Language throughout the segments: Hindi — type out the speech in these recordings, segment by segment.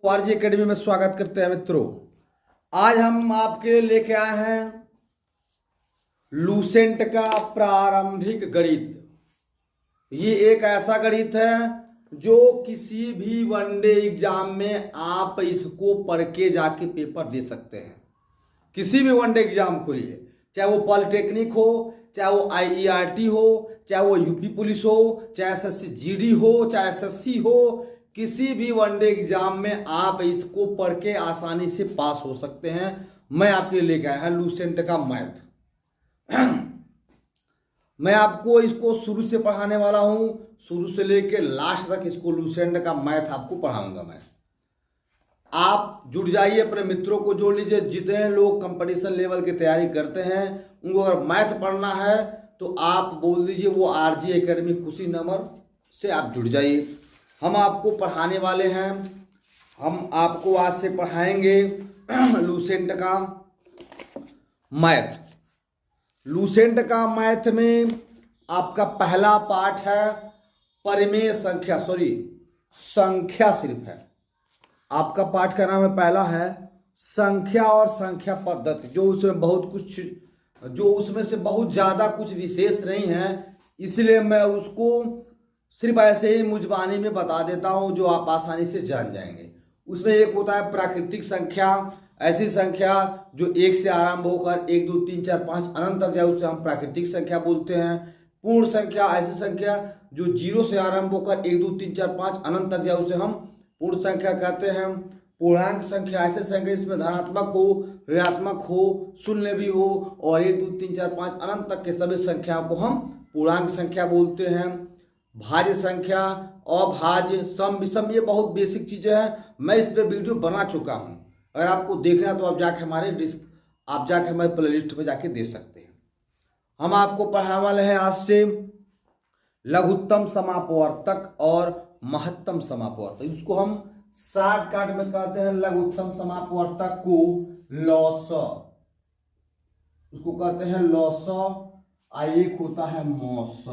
आरजी एकेडमी में स्वागत करते हैं मित्रों। आज हम आपके लिए लेके आए हैं लूसेंट का प्रारंभिक गणित। ये एक ऐसा गणित है जो किसी भी वनडे एग्जाम में आप इसको पढ़ के जाके पेपर दे सकते हैं। किसी भी वनडे एग्जाम को लिए, चाहे वो पॉलिटेक्निक हो, चाहे वो आईईआरटी हो, चाहे वो यूपी पुलिस हो, चाहे एसएससी जीडी हो, चाहे एसएससी हो, किसी भी वनडे एग्जाम में आप इसको पढ़ के आसानी से पास हो सकते हैं। मैं आपके लेके आया है लूसेंट का मैथ। मैं आपको इसको शुरू से पढ़ाने वाला हूं, शुरू से लेके लास्ट तक इसको लूसेंट का मैथ आपको पढ़ाऊंगा मैं। आप जुड़ जाइए, अपने मित्रों को जोड़ लीजिए। जितने लोग कंपटीशन लेवल की तैयारी करते हैं उनको अगर मैथ पढ़ना है तो आप बोल दीजिए वो आरजी एकेडमी खुशी नंबर से आप जुड़ जाइए। हम आपको पढ़ाने वाले हैं, हम आपको आज से पढ़ाएंगे लूसेंट का मैथ। लूसेंट का मैथ में आपका पहला पार्ट है परिमेय संख्या, संख्या सिर्फ है। आपका पाठ का नाम है, पहला है संख्या और संख्या पद्धति, जो उसमें से बहुत ज़्यादा कुछ विशेष नहीं है, इसलिए मैं उसको सिर्फ ऐसे ही मुजबानी में बता देता हूं जो आप आसानी से जान जाएंगे। उसमें एक होता है प्राकृतिक संख्या, ऐसी संख्या जो एक से आरंभ होकर 1 2 3 4 5 अनंत तक जाए उसे हम प्राकृतिक संख्या बोलते हैं। पूर्ण संख्या ऐसी संख्या जो 0 से आरंभ होकर 1 2 3 4 5 अनंत तक जाए उसे हम पूर्ण संख्या कहते हैं। पूर्णांक संख्या ऐसे संख्या इसमें धनात्मक हो, ऋणात्मक हो, शून्य भी हो और 1 2 3 4 5 अनंत तक के सभी संख्याओं को हम पूर्णांक संख्या बोलते हैं। भाज्य संख्या, अभाज्य, सम विषम, ये बहुत बेसिक चीजें हैं। मैं इस पर वीडियो बना चुका हूं, अगर आपको देखना है तो आप जाके हमारे प्लेलिस्ट में जाके देख सकते हैं। हम आपको पढ़ाने वाले हैं आज से लघुत्तम समापवर्तक और महत्तम समापवर्तक। इसको हम शॉर्टकट में कहते हैं लघुत्तम समापवर्तक को लॉस, उसको कहते हैं लॉस। एक होता है मॉस,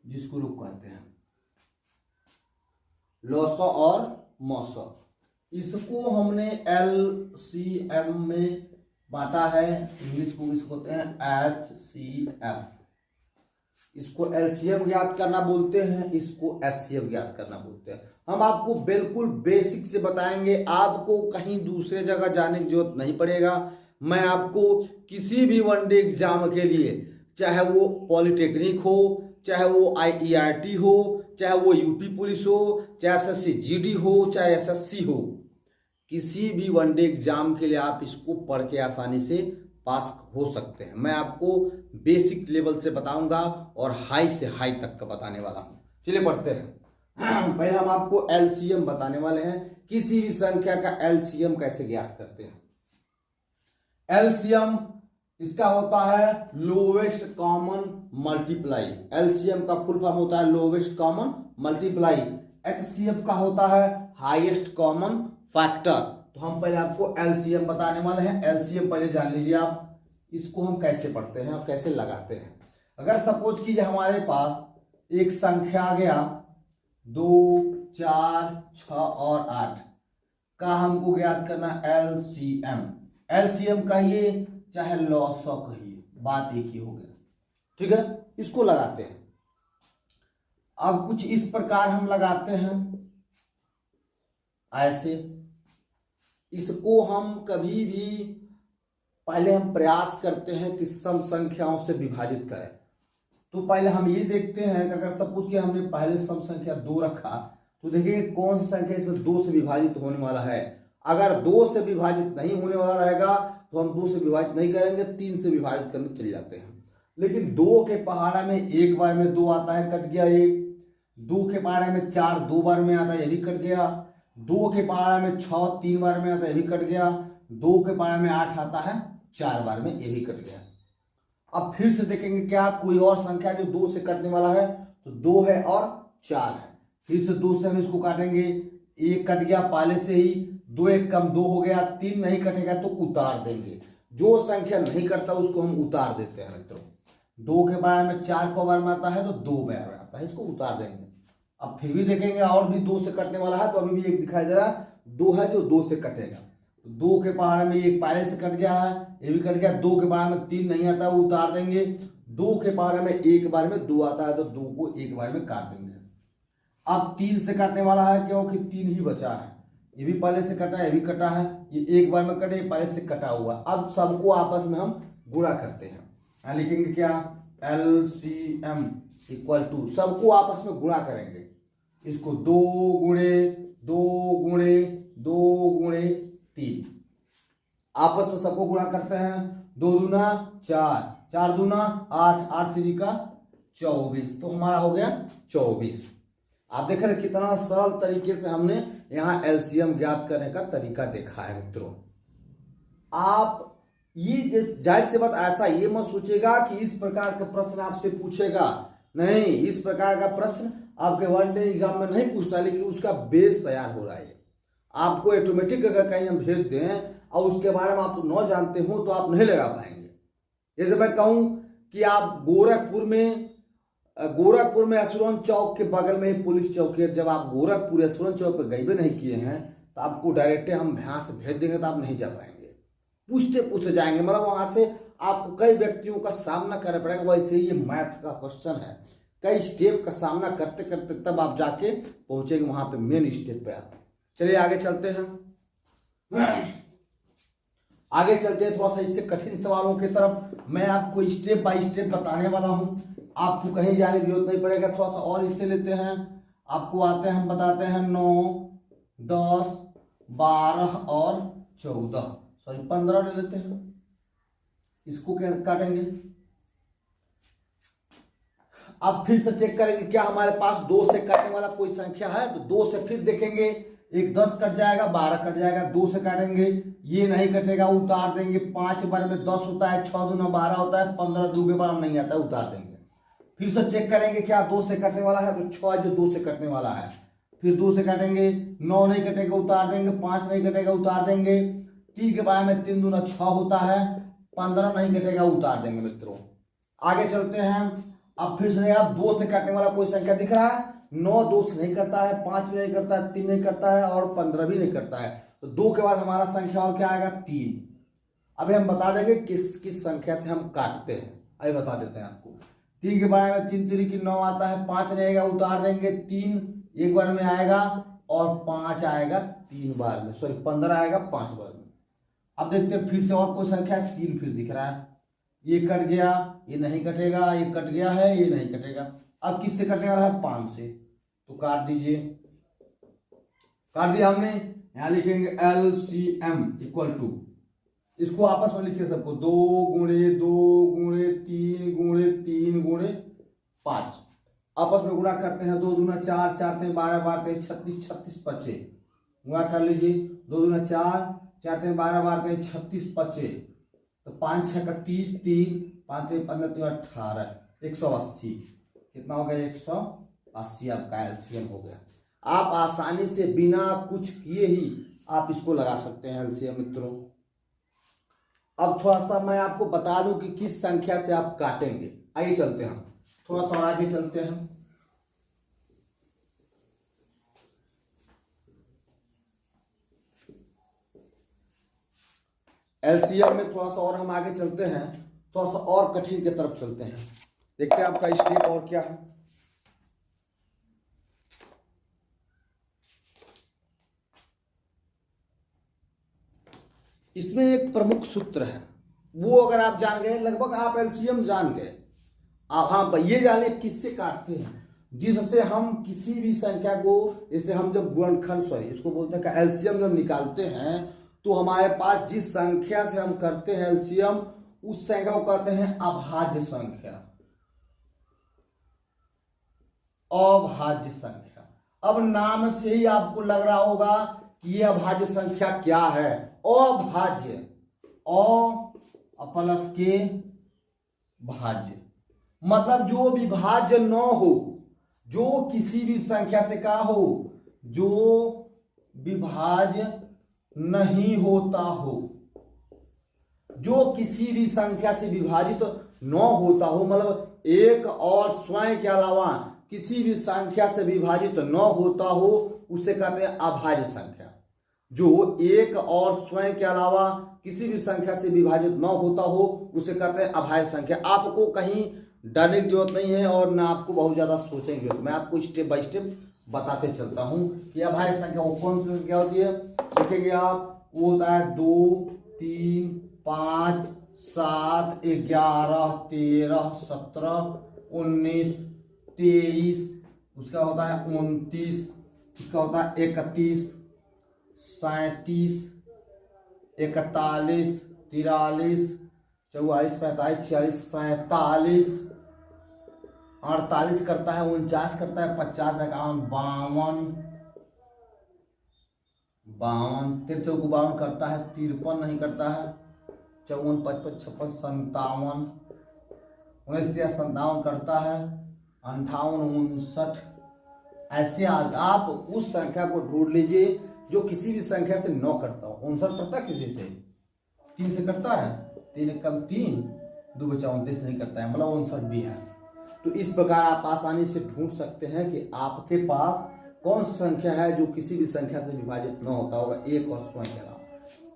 जिसको लोग कहते हैं लॉस और मॉस। इसको हमने LCM में बांटा है, इंग्लिश बुक इसको कहते हैं HCF। इसको LCM ज्ञात करना बोलते हैं, इसको SCF ज्ञात करना बोलते हैं। हम आपको बिल्कुल बेसिक से बताएंगे, आपको कहीं दूसरे जगह जाने की जरूरत नहीं पड़ेगा। मैं आपको किसी भी वनडे एग्जाम के लिए, चाहे वो पॉलिटेक्निक हो, चाहे वो IERT हो, चाहे वो यूपी पुलिस हो, चाहे एसएससी जीडी हो, चाहे एसएससी हो, किसी भी वनडे एग्जाम के लिए आप इसको पढ़ के आसानी से पास हो सकते हैं। मैं आपको बेसिक लेवल से बताऊंगा और हाई से हाई तक का बताने वाला हूं। चलिए पढ़ते हैं। पहले हम आपको LCM बताने वाले हैं, किसी भी संख्या का LCM कैसे ज्ञात करते हैं। LCM इसका होता है लोवेस्ट कॉमन मल्टीप्लाई। LCM का फुल फॉर्म होता है लोवेस्ट कॉमन मल्टीप्लाई। HCF का होता है हाईएस्ट कॉमन फैक्टर। तो हम पहले आपको LCM बताने वाले हैं। LCM पहले जान लीजिए आप, इसको हम कैसे पढ़ते हैं और कैसे लगाते हैं। अगर सपोज कीजिए हमारे पास एक संख्या आ गया 2 4 6 और 8 का हमको ज्ञात करना LCM। LCM कहिए चाहे लॉसो कहिए, बात एक ही हो गया, ठीक है। इसको लगाते हैं। अब कुछ इस प्रकार हम लगाते हैं, ऐसे। इसको हम कभी भी पहले हम प्रयास करते हैं कि सम संख्याओं से विभाजित करें। तो पहले हम ये देखते हैं कि अगर सपोज कि हमने पहले सम संख्या 2 रखा तो देखिए कौन सी संख्या इसमें 2 से विभाजित होने वाला है। अगर 2 से विभाजित नहीं होने वाला रहेगा तो हम 2 से विभाजित नहीं करेंगे, 3 से विभाजित करने चले जाते हैं। लेकिन 2 के पहाड़ा में एक बार में 2 आता है, कट गया ये। 2 के पहाड़ा में 4 2 बार में आता है, ये भी कट गया। 2 के पहाड़ा में 6 3 बार में आता है, ये भी कट गया। 2 के पहाड़ा में 8 आता है 4 बार में, ये भी कट गया। अब फिर से देखेंगे क्या कोई और संख्या जो 2 से कटने वाला है, तो 2 है और 4 है। फिर से 2 से हम इसको काटेंगे, 1 कट गया पहले से ही, 2 1 कम 2 हो गया, 3 नहीं कटेगा तो उतार देंगे। जो संख्या नहीं कटता उसको हम उतार देते हैं मित्रों। 2 के बारे में 4 को बार में आता है तो 2 बार में आता है, इसको उतार देंगे। अब फिर भी देखेंगे और भी 2 से कटने वाला है, तो अभी भी 1 दिखाई दे रहा है, 2 है जो 2 से कटेगा। 2 के पहाड़ में एक पहले से कट गया है, ये भी कट गया। 2 के पहाड़ में 3 नहीं आता, वो उतार देंगे। 2 के पहाड़ में एक बार में 2 आता है तो 2 को एक बार में काट देंगे। अब 3 से काटने वाला है क्योंकि 3 ही बचा है, ये भी पहले से कटा है, ये भी कटा है, ये एक बार में कटे, पहले से कटा हुआ। अब सबको आपस में हम गुणा करते हैं, यहाँ लिखेंगे क्या, LCM इक्वल टू, सबको आपस में गुणा करेंगे। इसको 2 गुणे 2 गुणे 2 गुणे 3, आपस में सबको गुणा करते हैं। 2 दूना 4, 4 दूना 8, 8 3 का 24, तो हमारा हो गया 24। आप देख रहे हैं कितना सरल तरीके से हमने यहाँ एलसीएम ज्ञात करने का तरीका देखा है मित्रों। आप ये जाहिर सी बात ऐसा ये मत सोचेगा कि इस प्रकार का प्रश्न आपसे पूछेगा, नहीं, इस प्रकार का प्रश्न आपके वन डे एग्जाम में नहीं पूछता, लेकिन उसका बेस तैयार हो रहा है। आपको ऑटोमेटिक अगर कहीं हम भेज दें और उसके बारे में आप न जानते हो तो आप नहीं लगा पाएंगे। जैसे मैं कहूँ कि आप गोरखपुर में यशवंत चौक के बगल में ही पुलिस चौकी है, जब आप गोरखपुर यशवंत चौक पर गए भी नहीं किए हैं तो आपको डायरेक्ट हम यहाँ से भेज देंगे तो आप नहीं जा पाएंगे, पूछते पूछते जाएंगे। मतलब वहां से आपको कई व्यक्तियों का सामना करना पड़ेगा। वैसे ही ये मैथ का क्वेश्चन है, कई स्टेप का सामना करते करते तब आप जाके पहुंचेंगे वहां पे मेन स्टेप पे आप। चलिए आगे चलते हैं, आगे चलते हैं थोड़ा सा इससे कठिन सवालों की तरफ। मैं आपको स्टेप बाय स्टेप बताने वाला हूं, आपको कहीं जाने की जरूरत नहीं पड़ेगा। थोड़ा सा और इससे लेते हैं, आपको आते हैं, हम बताते हैं 9, 10, 12 और 14, सॉरी 15 ले लेते हैं। इसको क्या काटेंगे, अब फिर से चेक करेंगे क्या हमारे पास 2 से काटने वाला कोई संख्या है, तो 2 से फिर देखेंगे, एक 10 कट जाएगा, 12 कट जाएगा, 2 से काटेंगे, ये नहीं कटेगा, उतार देंगे। 5 बार में 10 होता है, 6 दूना 12 होता है, 15 2 के बार नहीं आता, उतार देंगे। फिर से चेक करेंगे क्या 2 से कटने वाला है, तो 6 जो 2 से कटने वाला है, फिर 2 से काटेंगे, 9 नहीं कटेगा, उतार देंगे, 5 नहीं कटेगा, उतार देंगे। 3 के बारे में 3 दूना 6 होता है, 15 नहीं कटेगा, उतार देंगे मित्रों। आगे चलते हैं, अब फिर से आप 2 से काटने वाला कोई संख्या दिख रहा है, 9 2 से नहीं करता है, 5 भी नहीं करता है, 3 नहीं करता है और 15 भी नहीं करता है, तो 2 के बाद हमारा संख्या और क्या आएगा, 3। अभी हम बता देंगे किस किस संख्या से हम काटते हैं, अभी बता देते हैं आपको। 3 के बारे में 3 3 की 9 आता है, 5 रहेगा, उतार देंगे, 3 एक बार में आएगा और 5 आएगा 3 बार में, सॉरी 15 आएगा 5 बार में। अब देखते हैं फिर से और कोई संख्या, 3 फिर दिख रहा है, ये कट गया, ये नहीं कटेगा, ये कट गया है, ये नहीं कटेगा। अब किससे कटने वाला है, 5 से, तो काट दीजिए, काट दिया हमने। यहां लिखेंगे LCM इक्वल टू, इसको आपस में लिखिए सबको, 2 गुणे 2 गुणे 3 गुणे 3 गुणे 5, आपस में गुणा करते हैं। 2 दूना 4, 4 3 12 12 36, 36 25, गुणा कर लीजिए। 2 दूना 4, 4 3 12 12 36 25, तो 5 6 का 30, 3 5 3 15 3 18, 180, कितना हो गया, 180 आपका एलसीएम हो गया। आप आसानी से बिना कुछ किए ही आप इसको लगा सकते हैं एलसीएम मित्रों। अब थोड़ा सा मैं आपको बता दूं कि किस संख्या से आप काटेंगे। आइए चलते हैं, थोड़ा सा और आगे चलते हैं। एलसीएम में थोड़ा सा और हम आगे चलते हैं, थोड़ा सा और कठिन की तरफ चलते हैं, देखते हैं आपका स्टेप और क्या है। इसमें एक प्रमुख सूत्र है, वो अगर आप जान गए, लगभग आप एलसीएम जान गए। हाँ, ये जाने किससे काटते हैं, जिससे हम किसी भी संख्या को, जैसे हम जब गुणनखंड, सॉरी इसको बोलते हैं एलसीएम जब निकालते हैं, तो हमारे पास जिस संख्या से हम करते हैं एलसीएम, उस संख्या को कहते हैं अभाज्य संख्या। अभाज्य संख्या, अब नाम से ही आपको लग रहा होगा कि ये अभाज्य संख्या क्या है। अभाज्य, अ प्लस के भाज्य, मतलब जो विभाज्य न हो, जो किसी भी संख्या से का हो, जो विभाज्य नहीं होता हो, जो किसी भी संख्या से विभाजित न होता हो, मतलब एक और स्वयं के अलावा किसी भी संख्या से विभाजित न होता हो, उसे कहते हैं अभाज्य संख्या। जो एक और स्वयं के अलावा किसी भी संख्या से विभाजित न होता हो उसे कहते हैं अभाज्य संख्या। आपको कहीं डरने की जरूरत नहीं है और ना आपको बहुत ज्यादा सोचने की जरूरत। मैं आपको स्टेप बाय स्टेप बताते चलता हूं कि अभाज्य संख्या वो कौन सी संख्या होती है। देखेंगे आप, वो होता है 2, 3, 5, 7, 11, 13, 17, 19, 23, उसका होता है 29, उसका होता है 31, 37, 41, 43, 44, 45, 46, 47, 48 करता है, 49 करता है, 50, 51, 52, 53, 52 करता है, 53 नहीं करता है, 54, 55, 56, 57, 59, 57 करता है, 58, 59। ऐसे आप उस संख्या को ढूंढ लीजिए जो किसी भी संख्या से 9 करता हो। 59 करता है किसी से, 3 से करता है, 3 कम 3, 2 बचा 29 नहीं करता है, मतलब 59 भी है। तो इस प्रकार आप आसानी से ढूंढ सकते हैं कि आपके पास कौन सी संख्या है जो किसी भी संख्या से विभाजित न होता होगा, एक और स्वयं के अलावा।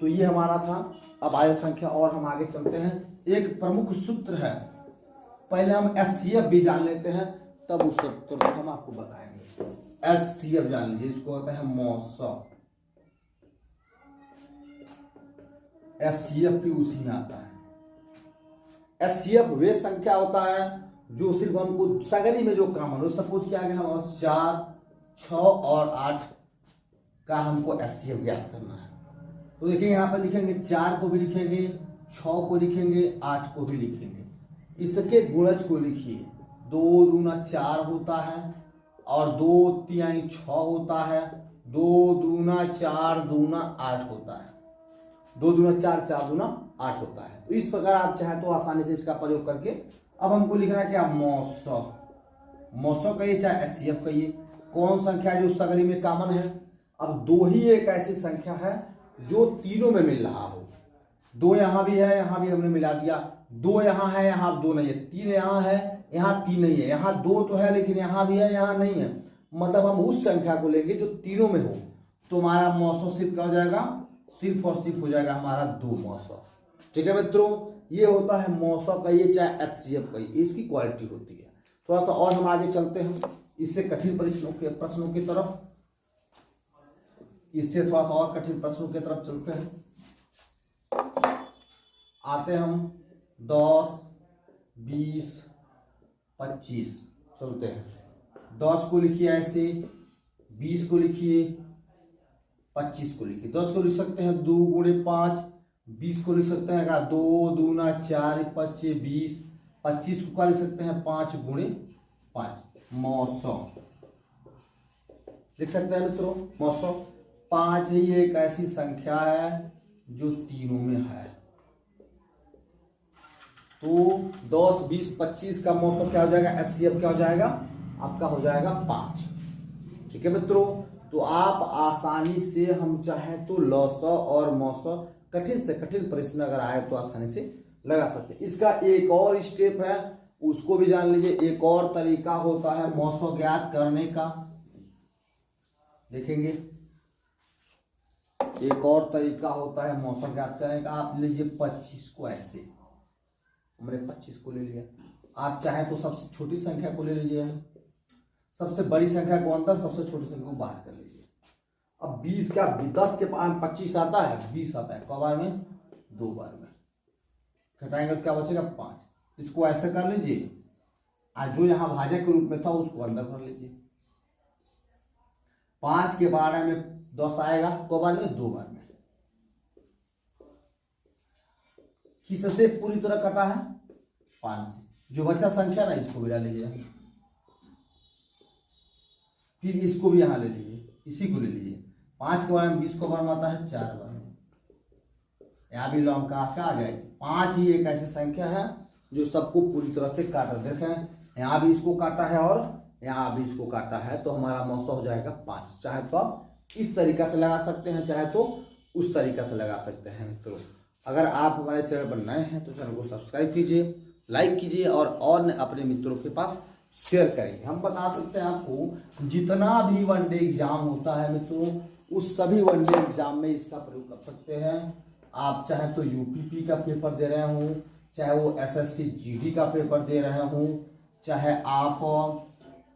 तो ये हमारा था अभाज्य संख्या। और हम आगे चलते हैं। एक प्रमुख सूत्र है, पहले हम एचसीएफ भी जान लेते हैं, तब उस सूत्र को हम आपको बताएंगे। एचसीएफ जान लीजिए, इसको होता है मौसम। एचसीएफ भी उसी में आता है। एचसीएफ वे संख्या होता है जो सिर्फ हमको सगरी में जो कॉमन हो, सपोज किया गया हमारे 4, 6 और 8 का हमको एचसीएफ ज्ञात करना है। तो देखिए यहाँ पर लिखेंगे 4 को भी लिखेंगे, 6 को लिखेंगे, 8 को भी लिखेंगे। इसके गुणज को लिखिए, 2 दूना 4 होता है और 2 तिहाई 6 होता है, 2 दूना 4 दूना 8 होता है, 2 दूना 4, 4 दूना 8 होता है। तो इस प्रकार आप चाहे तो आसानी से इसका प्रयोग करके अब हमको लिखना है क्या, मौसम। मौसम कहिए चाहे एचसीएफ कहिए, कौन संख्या जो सगरी में कॉमन है। अब 2 ही एक ऐसी संख्या है जो तीनों में मिल रहा हो। 2 यहाँ भी है, यहाँ भी हमने मिला दिया, 2 यहाँ है, यहाँ 2 नहीं है, 3 यहाँ है, यहाँ 3 नहीं है, यहाँ 2 तो है लेकिन यहाँ भी है, यहाँ नहीं है। मतलब हम उस संख्या को लेंगे जो तीनों में हो, तो हमारा मौसम सिर्फ क्या हो जाएगा, सिर्फ और सिर्फ हो जाएगा हमारा 2 मौसम। ठीक है मित्रों, ये होता है मौसम कहिए चाहे एचसीएफ कहिए, इसकी क्वालिटी होती है। थोड़ा सा और हम आगे चलते हैं इससे कठिन प्रश्नों की तरफ, इससे थोड़ा सा और कठिन प्रश्नों की तरफ चलते हैं। आते हैं हम 10, 20, 25 चलते हैं। 10 को लिखिए ऐसे, 20 को लिखिए, 25 को लिखिए। 10 को लिख सकते हैं 2 गुणे 5, 20 को लिख सकते हैं 2 दूना 4, 25, 20, 25 को क्या लिख सकते हैं 5 गुणे 5। मौसम लिख सकते हैं मित्रों, मौसम 5 ही एक ऐसी संख्या है जो तीनों में है। तो 10, 20, 25 का मौसम क्या हो जाएगा, एचसीएफ क्या हो जाएगा आपका, हो जाएगा 5। ठीक है मित्रों, तो आप आसानी से हम चाहे तो लौसौ और मौसौ कठिन से कठिन प्रश्न अगर आए तो आसानी से लगा सकते हैं। इसका एक और स्टेप है, उसको भी जान लीजिए। एक और तरीका होता है मौसौ ज्ञात करने का, देखेंगे एक और तरीका होता है मौसौ ज्ञात करने का। आप लीजिए 25 को ऐसे, हमने 25 को ले लिया। आप चाहे तो सबसे छोटी संख्या को ले लीजिए, सबसे बड़ी संख्या को अंदर, सबसे छोटी संख्या को बाहर कर लीजिए। अब 20 क्या, 10 के पास 25 आता है, 20 आता है, कई बार में 2 बार में घटाएंगे तो क्या बचेगा 5। इसको ऐसे कर लीजिए, आज जो यहाँ भाजक के रूप में था उसको अंदर कर लीजिए। 5 के बारे में 10 आएगा, कई बार में 2 बार में। किससे पूरी तरह कटा है, 5 से। जो बच्चा संख्या ना इसको भी डाल लीजिए, फिर इसको भी यहां ले लीजिए, इसी को ले लीजिए। 5 के बारे में 20 को बार में आता है 4 बार में, यहाँ भी लॉन्ग का आ जाए। 5 ही एक ऐसी संख्या है जो सबको पूरी तरह से काटा। देखें यहाँ भी इसको काटा है और यहाँ भी इसको काटा है, तो हमारा मौसम हो जाएगा 5। चाहे तो आप इस तरीका से लगा सकते हैं, चाहे तो उस तरीका से लगा सकते हैं मित्रों। अगर आप हमारे चैनल पर नए हैं तो चैनल को सब्सक्राइब कीजिए, लाइक कीजिए और अपने मित्रों के पास शेयर करेंगे। हम बता सकते हैं आपको, जितना भी वनडे एग्जाम होता है मित्रों, उस सभी वनडे एग्जाम में इसका प्रयोग कर सकते हैं। आप चाहे तो यूपीपी का पेपर दे रहे हो, चाहे वो एसएससी जीडी का पेपर दे रहे हो, चाहे आप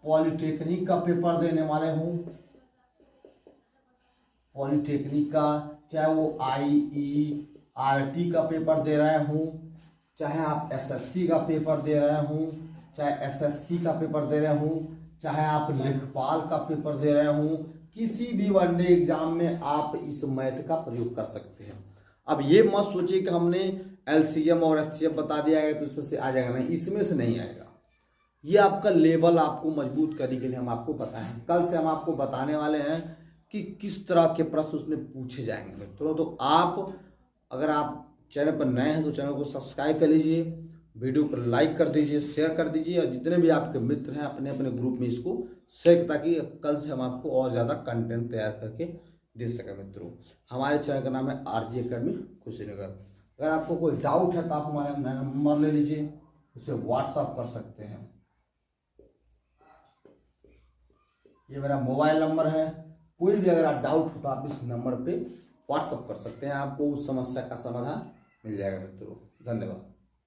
पॉलिटेक्निक का पेपर देने वाले हो, पॉलिटेक्निक का, चाहे वो IERT का पेपर दे रहे हो, चाहे आप एसएससी का पेपर दे रहे हो, चाहे एसएससी का पेपर दे रहे हो, चाहे आप लेखपाल का पेपर दे रहे हो, किसी भी वनडे एग्जाम में आप इस मैथ का प्रयोग कर सकते हैं। अब ये मत सोचिए कि हमने LCM और HCF बता दिया है तो इसमें से आ जाएगा, नहीं, इसमें से नहीं आएगा। ये आपका लेवल आपको मजबूत करने के लिए हम आपको बताएं। कल से हम आपको बताने वाले हैं कि किस तरह के प्रश्न उसमें पूछे जाएंगे मित्रों। तो आप अगर आप चैनल पर नए हैं तो चैनल को सब्सक्राइब कर लीजिए, वीडियो को लाइक कर दीजिए, शेयर कर दीजिए, और जितने भी आपके मित्र हैं अपने अपने ग्रुप में इसको शेयर, ताकि कल से हम आपको और ज़्यादा कंटेंट तैयार करके दे सकें मित्रों। हमारे चैनल का नाम है RJ अकेडमी कुशीनगर। अगर आपको कोई डाउट है तो आप हमारा नंबर ले लीजिए, उसे व्हाट्सअप कर सकते हैं। ये मेरा मोबाइल नंबर है। कोई भी अगर आप डाउट हो तो आप इस नंबर पे व्हाट्सअप कर सकते हैं, आपको उस समस्या का समाधान मिल जाएगा मित्रों। धन्यवाद।